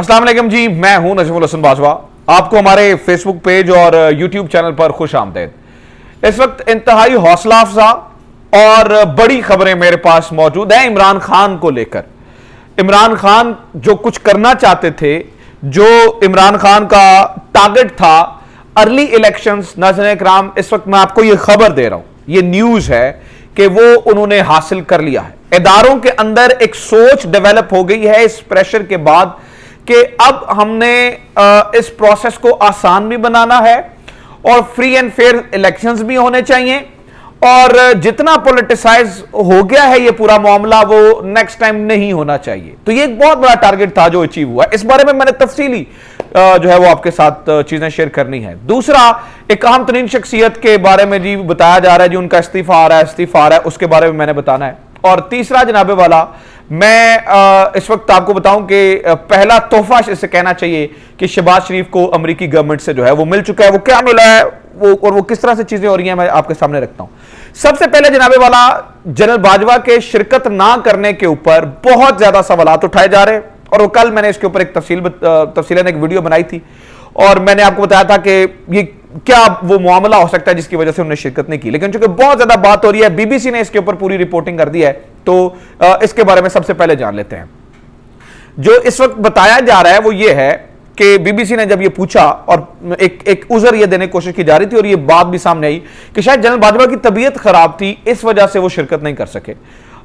अस्सलाम वालेकुम जी, मैं हूं नजमुल हसन बाजवा। आपको हमारे फेसबुक पेज और यूट्यूब चैनल पर खुश आमदेद। इस वक्त इंतहाई हौसला अफजा और बड़ी खबरें मेरे पास मौजूद हैं इमरान खान को लेकर। इमरान खान जो कुछ करना चाहते थे, जो इमरान खान का टारगेट था अर्ली इलेक्शंस, नाज़रीन इकराम इस वक्त मैं आपको यह खबर दे रहा हूं, यह न्यूज है कि वो उन्होंने हासिल कर लिया है। इदारों के अंदर एक सोच डेवलप हो गई है इस प्रेशर के बाद कि अब हमने इस प्रोसेस को आसान भी बनाना है और फ्री एंड फेयर इलेक्शंस भी होने चाहिए, और जितना पॉलिटिसाइज हो गया है ये पूरा मामला वो नेक्स्ट टाइम नहीं होना चाहिए। तो ये एक बहुत बड़ा टारगेट था जो अचीव हुआ। इस बारे में मैंने तफसीली जो है वो आपके साथ चीजें शेयर करनी है। दूसरा, एक अहम तरीन शख्सियत के बारे में जी बताया जा रहा है, जी उनका इस्तीफा आ रहा है, उसके बारे में मैंने बताना है। और तीसरा जनाबे वाला, मैं इस वक्त आपको बताऊं कि पहला तोहफा इसे कहना चाहिए कि शहबाज शरीफ को अमेरिकी गवर्नमेंट से जो है वो मिल चुका है। वो क्या मिला है वो और वो किस तरह से चीजें हो रही हैं, मैं आपके सामने रखता हूं। सबसे पहले जनाबे वाला, जनरल बाजवा के शिरकत ना करने के ऊपर बहुत ज्यादा सवालात उठाए जा रहे हैं, और वो कल मैंने इसके ऊपर एक तफसीलन एक वीडियो बनाई थी और मैंने आपको बताया था कि ये क्या वो मामला हो सकता है जिसकी वजह से उन्होंने शिरकत नहीं की। लेकिन चूंकि बहुत ज्यादा बात हो रही है, बीबीसी ने इसके ऊपर पूरी रिपोर्टिंग कर दी है, तो इसके बारे में सबसे पहले जान लेते हैं। जो इस वक्त बताया जा रहा है वो ये है कि बीबीसी ने जब ये पूछा और एक उज़र ये देने की कोशिश की जा रही थी और ये बात भी सामने आई कि शायद जनरल बाजवा की तबीयत खराब थी, इस वजह से वो शिरकत नहीं कर सके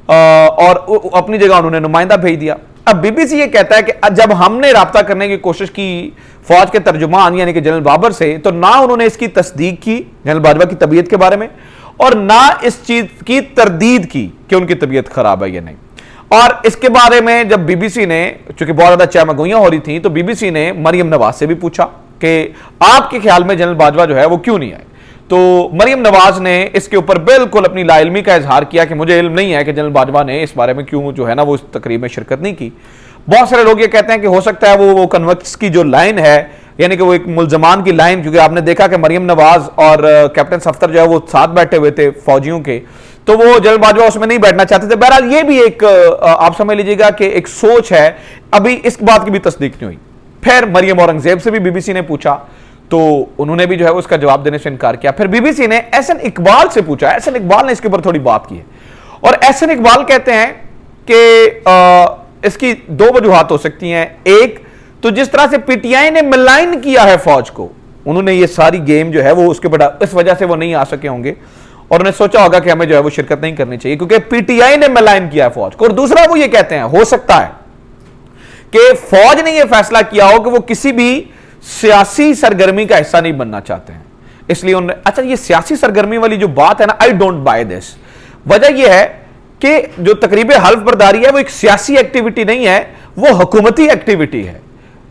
और अपनी जगह उन्होंने नुमाइंदा भेज दिया। अब बीबीसी ये कहता है कि जब हमने राब्ता करने की कोशिश की फौज के तर्जुमान यानी कि जनरल बाबर से, तो ना उन्होंने इसकी तस्दीक की जनरल बाजवा की तबीयत के बारे में, और ना इस चीज की तरदीद की कि उनकी तबीयत खराब है या नहीं। और इसके बारे में जब बीबीसी ने, चूंकि बहुत ज्यादा चहमगोइयां हो रही थी, तो बीबीसी ने मरियम नवाज से भी पूछा कि आपके ख्याल में जनरल बाजवा जो है वो क्यों नहीं आए। तो मरियम नवाज ने इसके ऊपर बिल्कुल अपनी लाइल्मी का इजहार किया कि मुझे इल्म नहीं है कि जनरल बाजवा ने इस बारे में क्यों जो है ना वो इस तकरीब में शिरकत नहीं की। बहुत सारे लोग ये कहते हैं कि हो सकता है वो कन्वर्ट्स की जो लाइन है, यानी कि वो एक मुल्जमान की लाइन, क्योंकि आपने देखा कि मरियम नवाज और कैप्टन सफ्तर जो है वो साथ बैठे हुए थे फौजियों के, तो वो जनरल बाजवा उसमें नहीं बैठना चाहते थे। बहरहाल ये भी एक आप समझ लीजिएगा कि एक सोच है, अभी इस बात की भी तस्दीक नहीं हुई। फिर मरियम औरंगजेब से भी बीबीसी ने पूछा, तो उन्होंने भी जो है उसका जवाब देने से इनकार किया। फिर बीबीसी ने एहसन इकबाल से पूछा, एहसन इकबाल ने इसके ऊपर थोड़ी बात की है, और एहसन इकबाल कहते हैं कि इसकी दो वजूहात हो सकती हैं। एक तो जिस तरह से पीटीआई ने मलाइन किया है फौज को, उन्होंने ये सारी गेम जो है वो उसके बड़ा इस वजह से वो नहीं आ सके होंगे और उन्हें सोचा होगा कि हमें जो है वो शिरकत नहीं करनी चाहिए क्योंकि पीटीआई ने मलाइन किया है फौज को। और दूसरा वो ये कहते हैं हो सकता है कि फौज ने यह फैसला किया हो कि वो किसी भी सियासी सरगर्मी का हिस्सा नहीं बनना चाहते हैं, इसलिए उन्होंने, अच्छा ये सियासी सरगर्मी वाली जो बात है ना, आई डोंट बाय दिस। वजह यह है कि जो तकरीब हल्फ बर्दारी है वो एक सियासी एक्टिविटी नहीं है, वो हुकूमती एक्टिविटी है।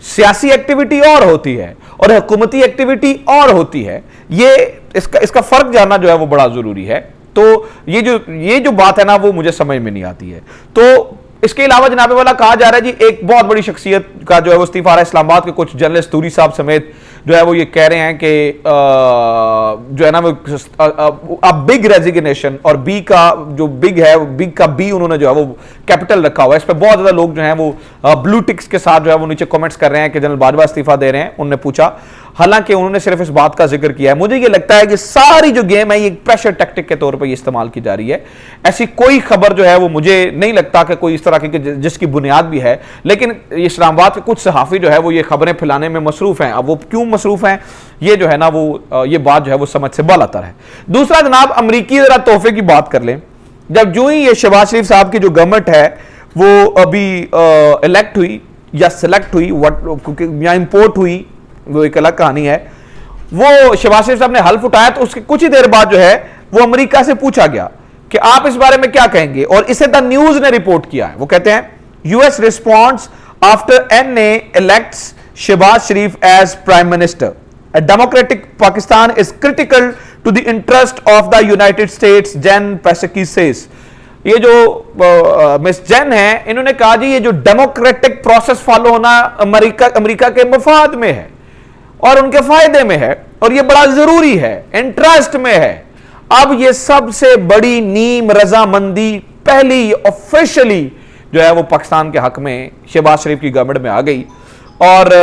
सियासी एक्टिविटी और होती है और हुकूमती एक्टिविटी और होती है, ये इसका फर्क जानना जो है वो बड़ा जरूरी है। तो ये जो बात है ना वो मुझे समझ में नहीं आती है। तो इसके अलावा जनाबे वाला कहा जा रहा है जी एक बहुत बड़ी शख्सियत का जो है वो इस्तीफा आ रहा है। इस्लामाबाद के कुछ जर्नलिस्ट तूरी साहब समेत जो है वो ये कह रहे हैं कि जो है ना वो बिग रेजिग्नेशन, और बी का जो बिग है, बिग का बी उन्होंने जो है वो कैपिटल रखा हुआ है। इस पर बहुत ज्यादा लोग जो हैं वो ब्लू टिक्स के साथ जो है वो नीचे कमेंट्स कर रहे हैं कि जनरल बाजवा इस्तीफा दे रहे हैं। उन्होंने पूछा, हालांकि उन्होंने सिर्फ इस बात का जिक्र किया है। मुझे ये लगता है कि सारी जो गेम है ये प्रेशर टैक्टिक के तौर पर ये इस्तेमाल की जा रही है। ऐसी कोई खबर जो है वो मुझे नहीं लगता कि कोई इस तरह की जिसकी बुनियाद भी है, लेकिन इस्लामाबाद के कुछ सहाफी जो है वो ये खबरें फैलाने में मसरूफ हैं। अब वो क्यों मसरूफ हैं, ये जो है ना वो ये बात जो है वो समझ से बालातर है। दूसरा जनाब, अमरीकी जरा तोहफे की बात कर लें। जब जो ही ये शहबाज शरीफ साहब की जो गवर्नमेंट है वो अभी इलेक्ट हुई या सिलेक्ट हुई या इंपोर्ट हुई, वो एक अलग कहानी है, वो शहबाज शरीफ साहब ने हल्फ उठाया, तो उसके कुछ ही देर बाद जो है वो अमेरिका से पूछा गया कि आप इस बारे में क्या कहेंगे, और इसे द न्यूज ने रिपोर्ट किया है। वो कहते हैं US response after NA elects Shahbaz Sharif as prime minister, a democratic Pakistan is critical to the interest of the United States, Jen Psaki says। ये जो मिस जेन है, इन्होंने कहा जी ये जो डेमोक्रेटिक प्रोसेस फॉलो होना अमेरिका के मफाद में है और उनके फायदे में है, और ये बड़ा जरूरी है, इंटरेस्ट में है। अब ये सबसे बड़ी नीम रजामंदी पहली ऑफिशियली जो है वो पाकिस्तान के हक में शहबाज शरीफ की गवर्नमेंट में आ गई, और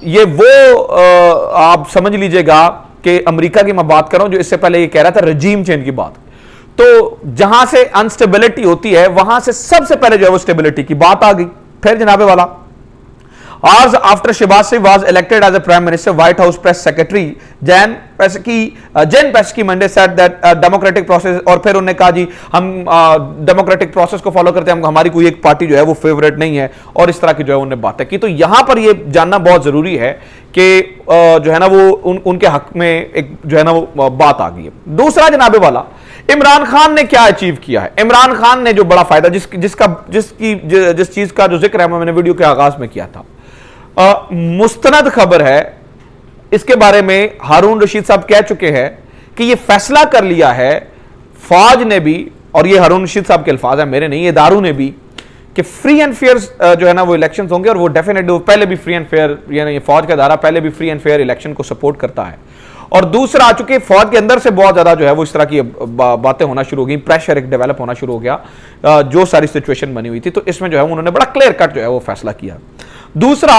ये वो आप समझ लीजिएगा कि अमेरिका की मैं बात कर रहा हूं जो इससे पहले ये कह रहा था रजीम चेंज की बात। तो जहां से अनस्टेबिलिटी होती है वहां से सबसे पहले जो है वो स्टेबिलिटी की बात आ गई। फिर जनाबे वाला, hours after Shehbaz Sharif was elected as a prime minister, White House press secretary Jen Psaki Monday said that democratic process, और फिर उन्होंने कहा जी हम डेमोक्रेटिक प्रोसेस को फॉलो करते हैं, हम हमारी कोई एक पार्टी जो है वो फेवरेट नहीं है, और इस तरह की जो है उन्होंने बातें की। तो यहां पर ये जानना बहुत जरूरी है कि जो है ना वो उनके हक में एक जो है ना वो बात आ गई है। दूसरा जनाबे वाला, इमरान खान ने क्या अचीव किया है। इमरान खान ने जो बड़ा फायदा जिस चीज का जो जिक्र है मैंने वीडियो के आगाज में किया था, मुस्तनद खबर है, इसके बारे में हारून रशीद साहब कह चुके हैं कि यह फैसला कर लिया है फौज ने भी, और ये हारून रशीद साहब के अल्फाज है मेरे नहीं, ये दारू ने भी, कि फ्री एंड फेयर जो है ना वो इलेक्शंस होंगे, और वो डेफिनेटली पहले भी फ्री एंड फेयर, यानी फौज का इदारा पहले भी फ्री एंड फेयर इलेक्शन को सपोर्ट करता है। और दूसरा आ चुके फौज के अंदर से बहुत ज्यादा जो है वो इस तरह की बातें होना शुरू हो गई, प्रेशर एक डेवलप होना शुरू हो गया, जो सारी सिचुएशन बनी हुई थी। तो इसमें जो है उन्होंने बड़ा क्लियर कट जो है वो फैसला किया। दूसरा,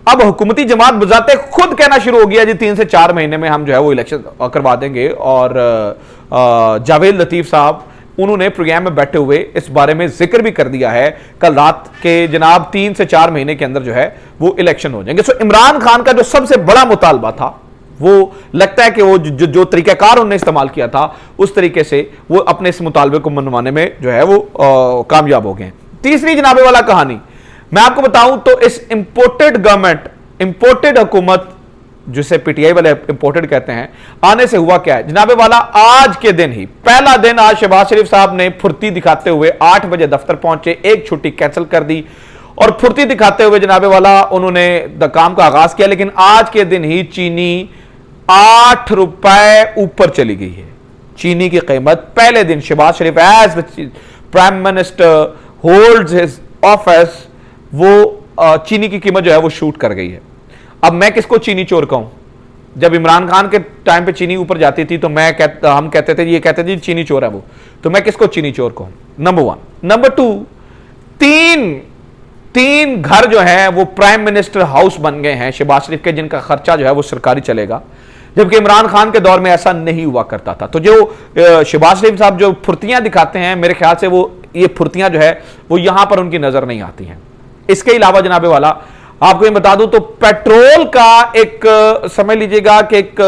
अब हुकूमती जमात बजाते खुद कहना शुरू हो गया जी 3 से 4 महीने में हम जो है वो इलेक्शन करवा देंगे, और जावेद लतीफ साहब उन्होंने प्रोग्राम में बैठे हुए इस बारे में जिक्र भी कर दिया है कल रात के जनाब 3 से 4 महीने के अंदर जो है वो इलेक्शन हो जाएंगे। सो इमरान खान का जो सबसे बड़ा मुतालबा था, वो लगता है कि वो जो तरीकाकार उन्होंने इस्तेमाल किया था उस तरीके से वो अपने इस मुतालबे को मनवाने में जो है वो कामयाब हो गए। तीसरी जनाबे वाला कहानी मैं आपको बताऊं तो इस इंपोर्टेड गवर्नमेंट, इंपोर्टेड हुकूमत जिसे पीटीआई वाले इंपोर्टेड कहते हैं, आने से हुआ क्या है जनाबे वाला। आज के दिन ही पहला दिन, आज शहबाज शरीफ साहब ने फुर्ती दिखाते हुए 8 बजे दफ्तर पहुंचे, एक छुट्टी कैंसिल कर दी और फुर्ती दिखाते हुए जनाबे वाला उन्होंने काम का आगाज किया। लेकिन आज के दिन ही चीनी 8 रुपए ऊपर चली गई है। चीनी की कीमत पहले दिन Shehbaz Sharif as prime minister holds his office, वो चीनी की कीमत जो है वो शूट कर गई है। अब मैं किसको चीनी चोर कहूं? जब इमरान खान के टाइम पे चीनी ऊपर जाती थी तो हम कहते थे, ये कहते थे चीनी चोर है वो, तो मैं किसको चीनी चोर कहूं? नंबर 1। नंबर 2, तीन घर जो है वो प्राइम मिनिस्टर हाउस बन गए हैं शहबाज शरीफ के, जिनका खर्चा जो है वो सरकारी चलेगा, जबकि इमरान खान के दौर में ऐसा नहीं हुआ करता था। तो जो शहबाज शरीफ साहब जो फुर्तियां दिखाते हैं, मेरे ख्याल से वो ये फुर्तियां जो है वो यहां पर उनकी नजर नहीं आती हैं। इसके अलावा जनाबे वाला आपको ये बता दूं तो पेट्रोल का एक समझ लीजिएगा कि एक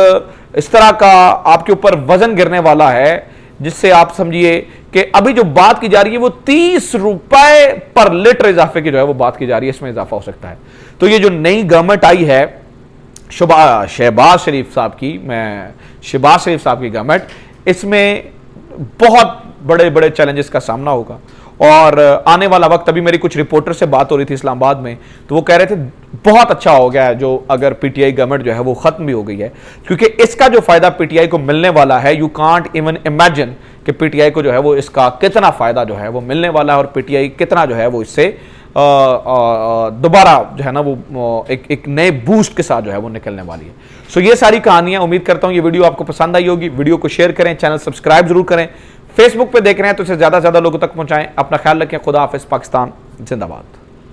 इस तरह का आपके ऊपर वजन गिरने वाला है, जिससे आप समझिए कि अभी जो बात की जा रही है वो 30 रुपए पर लीटर इजाफे की जो है वो बात की जा रही है, इसमें इजाफा हो सकता है। तो ये जो नई गवर्नमेंट आई है शहबाज शरीफ साहब की, शहबाज शरीफ साहब की गवर्नमेंट, इसमें बहुत बड़े बड़े चैलेंजेस का सामना होगा। और आने वाला वक्त, अभी मेरी कुछ रिपोर्टर से बात हो रही थी इस्लामाबाद में, तो वो कह रहे थे बहुत अच्छा हो गया है जो अगर पीटीआई गवर्नमेंट जो है वो खत्म भी हो गई है, क्योंकि इसका जो फायदा पीटीआई को मिलने वाला है, यू कांट इवन इमेजिन कि पीटीआई को जो है वो इसका कितना फायदा जो है वो मिलने वाला है, और पीटीआई कितना जो है वो इससे दोबारा जो है ना वो एक नए बूस्ट के साथ जो है वो निकलने वाली है। सो ये सारी कहानियां, उम्मीद करता हूं ये वीडियो आपको पसंद आई होगी। वीडियो को शेयर करें, चैनल सब्सक्राइब जरूर करें, फेसबुक पे देख रहे हैं तो इसे ज्यादा से ज्यादा लोगों तक पहुंचाएं। अपना ख्याल रखें, खुदा हाफिज, पाकिस्तान जिंदाबाद।